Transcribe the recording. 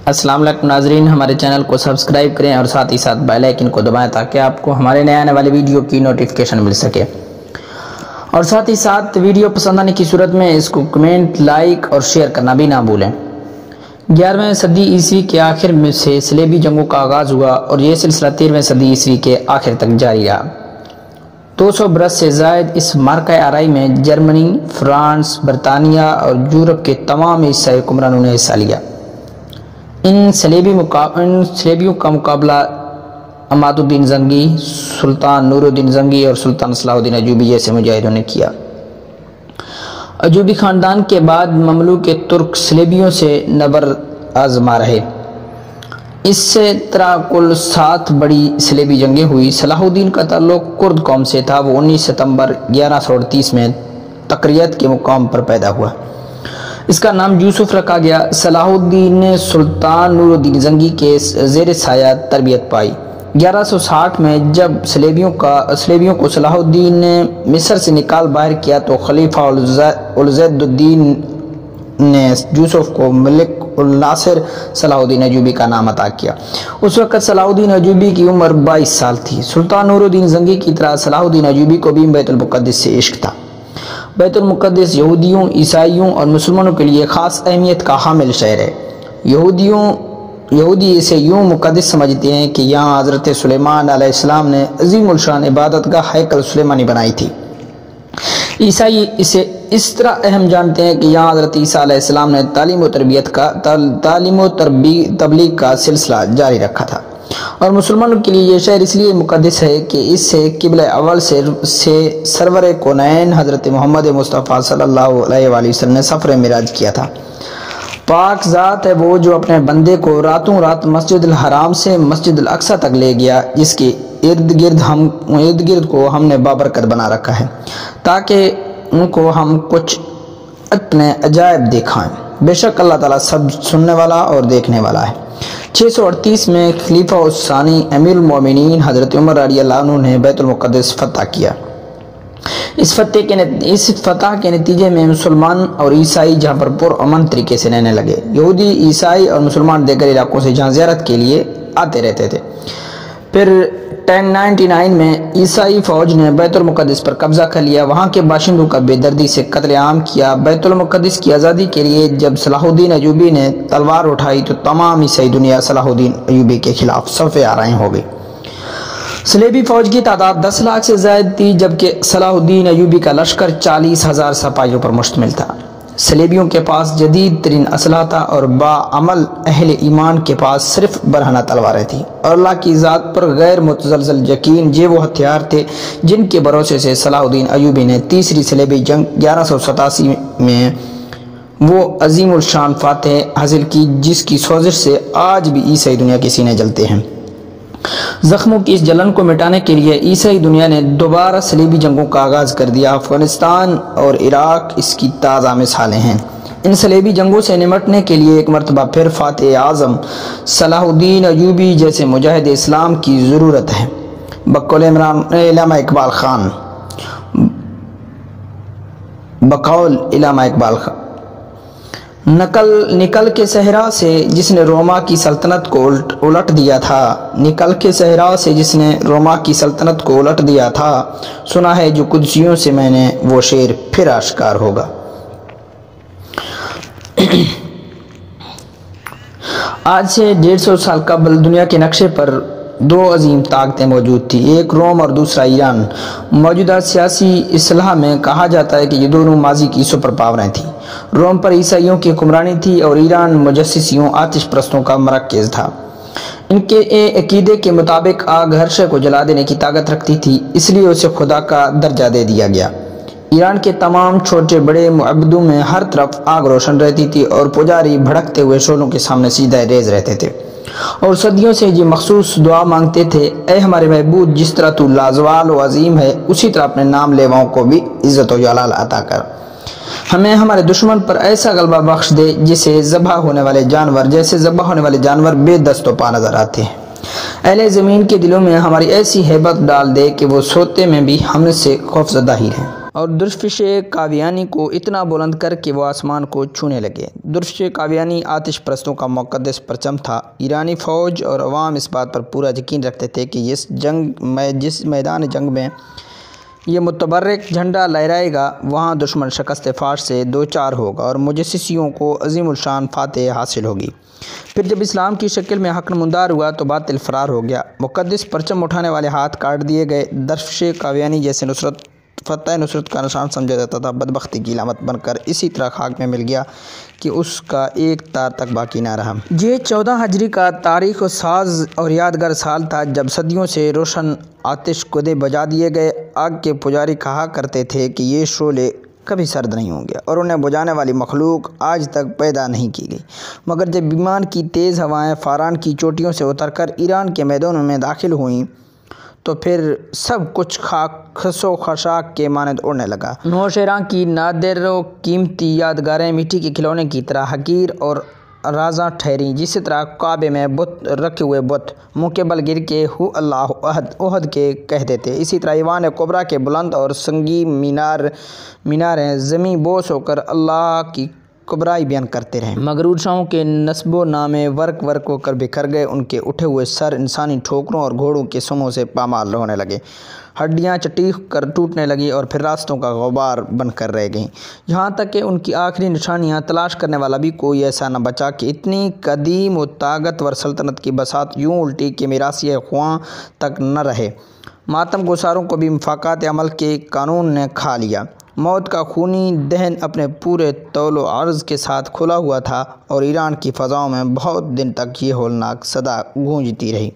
السلام علیکم ناظرین، ہمارے چینل کو سبسکرائب کریں اور ساتھ ہی ساتھ بیل آئیکن کو دبائیں تاکہ آپ کو ہمارے نئے آنے والے ویڈیو کی نوٹیفیکیشن مل سکے، اور ساتھ ہی ساتھ ویڈیو پسند آنے کی صورت میں اس کو کمنٹ، لائک اور شیئر کرنا بھی نہ بھولیں۔ 11ویں صدی عیسوی کے آخر میں سے صلیبی جنگوں کا آغاز ہوا اور یہ سلسلہ 13ویں صدی عیسوی کے آخر تک جاری رہا۔ 200 برس سے زائد اس معرکہ آرائی میں جرمنی، فرانس، برطانیہ اور یورپ کے تمام عیسائی حکمرانوں نے حصہ لیا۔ ان صلیبیوں کا مقابلہ عماد الدین زنگی، سلطان نور الدین زنگی اور سلطان صلاح الدین ایوبی جیسے مجاہدوں نے کیا۔ ایوبی خاندان کے بعد مملوک ترک صلیبیوں سے نبرد آزما رہے۔ اس سے طرح کل 7 بڑی صلیبی جنگیں ہوئی۔ صلاح الدین کا تعلق کرد قوم سے تھا۔ وہ 19 ستمبر 1138 میں تقریت کے مقام پر پیدا ہوا۔ اس کا نام یوسف رکھا گیا۔ صلاح الدین نے سلطان نور الدین زنگی کے زیر سایہ تربیت پائی۔ 1160 میں جب صلیبیوں کو صلاح الدین نے مصر سے نکال باہر کیا تو خلیفہ الزید الدین نے یوسف کو ملک الناصر صلاح الدین ایوبی کا نام عطا کیا۔ اس وقت صلاح الدین ایوبی کی عمر 22 سال تھی۔ سلطان نور الدین زنگی کی طرح صلاح الدین ایوبی کو بھی بیت المقدس سے عشق تھا۔ بیت المقدس یہودیوں، عیسائیوں اور مسلمانوں کے لیے خاص اہمیت کا حامل شہر ہے۔ یہودی اسے یوں مقدس سمجھتے ہیں کہ یہاں حضرت سلیمان علیہ السلام نے عظیم الشان عبادت گاہ ہیکل سلیمانی بنائی تھی۔ عیسائی اسے اس طرح اہم جانتے ہیں کہ یہاں حضرت عیسیٰ علیہ السلام نے تعلیم و تبلیغ کا سلسلہ جاری رکھا تھا، اور مسلمانوں کے لیے یہ شہر اس لیے مقدس ہے کہ اس سے قبلہ اول سے سرور کونین حضرت محمد مصطفیٰ صلی اللہ علیہ وآلہ وسلم نے سفر معراج کیا تھا۔ پاک ذات ہے وہ جو اپنے بندے کو راتوں رات مسجد الحرام سے مسجد الاقصی تک لے گیا، جس کے ارد گرد کو ہم نے بابرکت بنا رکھا ہے تاکہ ان کو ہم کچھ اپنے عجائب دکھائیں۔ بے شک اللہ تعالیٰ سب سننے والا اور دیکھنے والا ہے۔ 638 میں خلیفہ الثانی امیر المومنین حضرت عمر رضی اللہ عنہ نے بیت المقدس فتح کیا۔ اس فتح کے نتیجے میں مسلمان اور عیسائی جہاں پر پرامن طریقے سے رہنے لگے۔ یہودی، عیسائی اور مسلمان دیگر علاقوں سے جہاں زیارت کے لیے آتے رہتے تھے۔ پھر 1099 میں عیسائی فوج نے بیت المقدس پر قبضہ کر لیا۔ وہاں کے باشندوں کا بے دردی سے قتل عام کیا۔ بیت المقدس کی آزادی کے لیے جب صلاح الدین ایوبی نے تلوار اٹھائی تو تمام عیسائی دنیا صلاح الدین ایوبی کے خلاف صف آرائی ہو گئی۔ صلیبی فوج کی تعداد 10 لاکھ سے زائد تھی، جبکہ صلاح الدین ایوبی کا لشکر 40,000 سپاہیوں پر مشتمل تھا۔ صلیبیوں کے پاس جدید ترین اسلحہ تھا اور باعمل اہل ایمان کے پاس صرف برہنہ تلواریں تھیں، اور اللہ کی ذات پر غیر متزلزل یقین یہ وہ ہتھیار تھے جن کے بھروسے سے صلاح الدین ایوبی نے تیسری صلیبی جنگ 1187 میں وہ عظیم الشان فتح حاصل کی جس کی سوزش سے آج بھی عیسائی دنیا کے سینے جلتے ہیں۔ زخموں کی اس جلن کو مٹانے کے لیے عیسائی دنیا نے دوبارہ صلیبی جنگوں کا آغاز کر دیا۔ افغانستان اور عراق اس کی تازہ مثالیں ہیں۔ ان صلیبی جنگوں سے نمٹنے کے لیے ایک مرتبہ پھر فاتح اعظم صلاح الدین ایوبی جیسے مجاہد اسلام کی ضرورت ہے۔ بقول علامہ اقبال خان نکل کے صحرا سے جس نے روما کی سلطنت کو الٹ دیا تھا، نکل کے صحرا سے جس نے روما کی سلطنت کو الٹ دیا تھا، سنا ہے جو قدسیوں سے میں نے وہ شعر پھر آشکار ہوگا۔ آج سے 150 سال قبل دنیا کے نقشے پر 2 عظیم طاقتیں موجود تھیں، ایک روم اور دوسرا ایران۔ موجودہ سیاسی اصطلاح میں کہا جاتا ہے کہ یہ دونوں ماضی کی سپر پاوریں تھیں۔ روم پر عیسائیوں کی حکمرانی تھی اور ایران مجسسیوں، آتش پرستوں کا مرکز تھا۔ ان کے عقیدے کے مطابق آگ ہر شے کو جلا دینے کی طاقت رکھتی تھی، اس لیے اسے خدا کا درجہ دے دیا گیا۔ ایران کے تمام چھوٹے بڑے معبدوں میں ہر طرف آگ روشن رہتی تھی اور پجاری بھڑکتے ہوئے شعلوں کے سامنے سجدہ ریز رہتے تھے اور صدیوں سے یہ مخصوص دعا مانگتے تھے: اے ہمارے محبوب، جس طرح تو لازوال و عظیم ہے، اسی طرح اپنے نام لیواؤں کو بھی عزت و جلال عطا کر۔ ہمیں ہمارے دشمن پر ایسا غلبہ بخش دے جیسے ذبح ہونے والے جانور بے دست و پا نظر آتے ہیں۔ اہل زمین کے دلوں میں ہماری ایسی ہیبت ڈال دے کہ وہ سوتے میں بھی ہم سے خوفزدہ ہی رہیں۔ اور درفش قاویانی کو اتنا بلند کر کے وہ آسمان کو چھونے لگے۔ درفش قاویانی آتش پرستوں کا مقدس پرچم تھا۔ ایرانی فوج اور عوام اس بات پر پورا یقین رکھتے تھے کہ جس میدان جنگ میں یہ متبرک جھنڈا لہرائے گا وہاں دشمن شکست فاش سے دوچار ہوگا اور مجسسیوں کو عظیم الشان فتح حاصل ہوگی۔ پھر جب اسلام کی شکل میں حق نمودار ہوا تو باطل فرار ہو گیا، مقدس پرچم اٹھانے والے ہاتھ کاٹ دیے گئے۔ درفش قاویانی جیسے فتح نصرت کا نشان سمجھا جاتا تھا، بدبختی کی علامت بن کر اسی طرح خاک میں مل گیا کہ اس کا ایک تار تک باقی نہ رہا۔ یہ 14 ہجری کا تاریخ ساز اور یادگار سال تھا جب صدیوں سے روشن آتش کدے بجا دیے گئے۔ آگ کے پجاری کہا کرتے تھے کہ یہ شعلے کبھی سرد نہیں ہوں گے اور انہیں بجھانے والی مخلوق آج تک پیدا نہیں کی گئی، مگر جب ایمان کی تیز ہوائیں فاران کی چوٹیوں سے اتر کر ایران کے میدانوں میں داخل ہوئیں تو پھر سب کچھ خس و خاشاک کے مانند اڑنے لگا۔ نوشیراں کی نادر و قیمتی یادگاریں مٹی کے کھلونے کی طرح حقیر اور رازاں ٹھہریں۔ جس طرح کعبے میں بت رکھے ہوئے بت منہ کے بل گر کے ہو اللہ احد کے کہتے تھے، اسی طرح ایوان کبریٰ کے بلند اور سنگی میناریں زمیں بوس ہو کر اللہ کی کبرائی بیان کرتے رہے، مغرور شاہوں کے نسب و نامے ورق ہو کر بکھر گئے، ان کے اٹھے ہوئے سر انسانی ٹھوکروں اور گھوڑوں کے سموں سے پامال ہونے لگے، ہڈیاں چٹیخ کر ٹوٹنے لگیں اور پھر راستوں کا غبار بن کر رہ گئیں، یہاں تک کہ ان کی آخری نشانیاں تلاش کرنے والا بھی کوئی ایسا نہ بچا کہ اتنی قدیم و طاقتور سلطنت کی بساط یوں الٹی کہ میراثی خواہاں تک نہ رہے۔ ماتم گساروں کو بھی مفاقات عمل کے قانون نے کھا لیا۔ موت کا خونی دہن اپنے پورے طول و عرض کے ساتھ کھلا ہوا تھا اور ایران کی فضاؤں میں بہت دن تک یہ ہولناک صدا گونجتی رہی۔